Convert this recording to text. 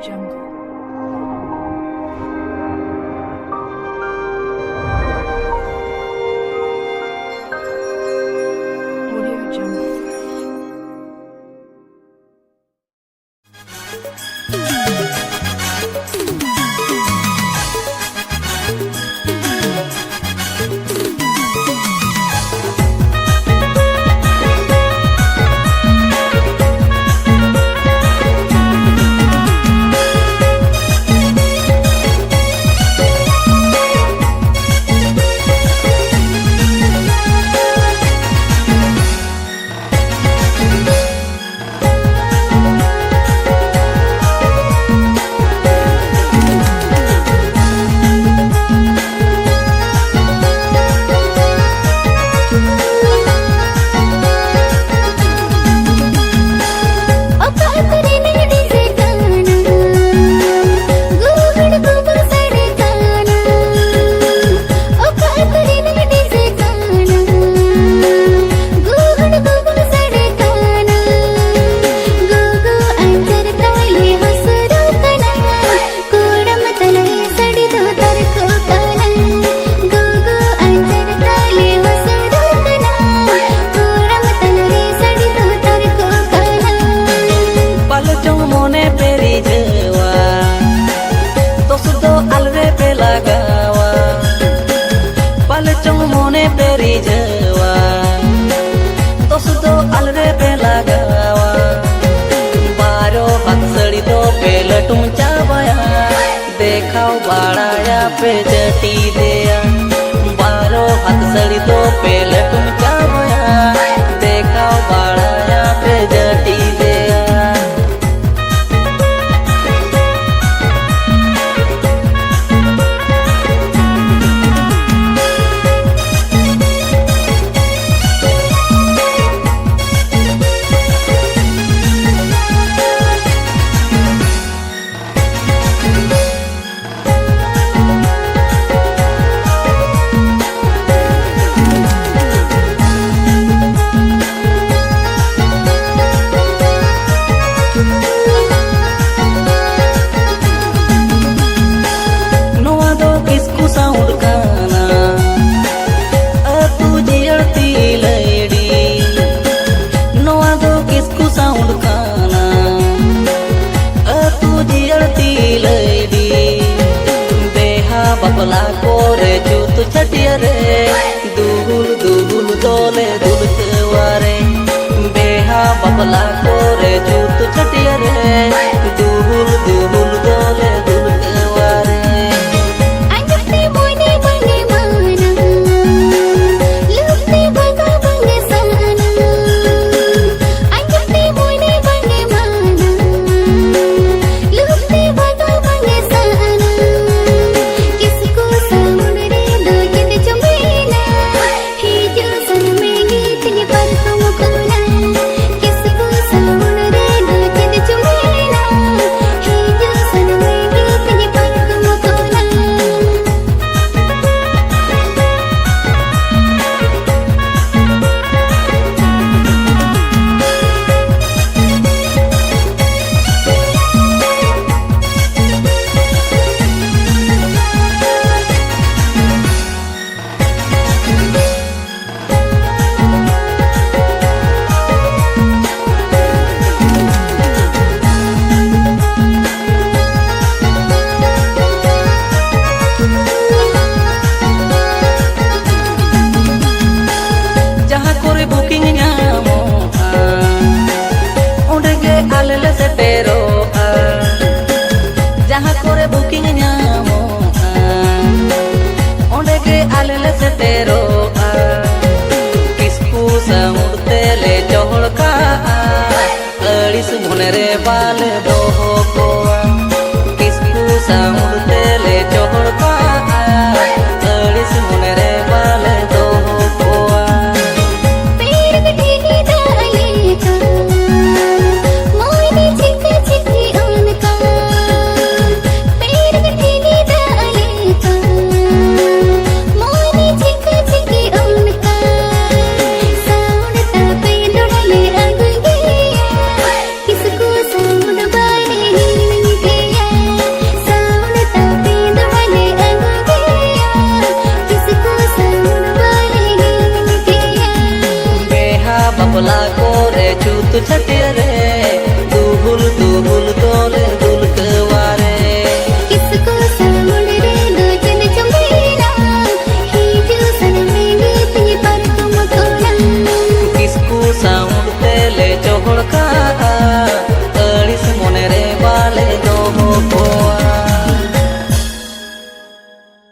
Jungle. Audio Jungle. देखाव बाड़ाया पे जटी दिया बारो हाथ सड़ी दो पे लटुम चावया देखाव बाड़ाया पे जटी दिया बपला कोरे जूत छटिया रे दुहुल दुहुल दोले दुल चवारे बेहा बपला कोरे जूत छटिया रे दुहुल दुहुल दोले दुल चवारे रे बाल दोहो कोआ किसकू सामुते ले चोहड़ का अड़िस मुने रे बाल दोहो कोआ पेड़ कटीली डाले का मोनी चिक चिकी उनका पेड़ कटीली डाले का मोनी चिक चिकी उनका साउंड पे डोले अंग गया किसको साउंड बारे छटिया रे दुबुल दुबुल दोले दुलकवारे किसको सामुंड रे दोजन चंबेरा हिजु सनमेंगे तुझे पर तुम कोना किसको साउंड तेले चोहड़ का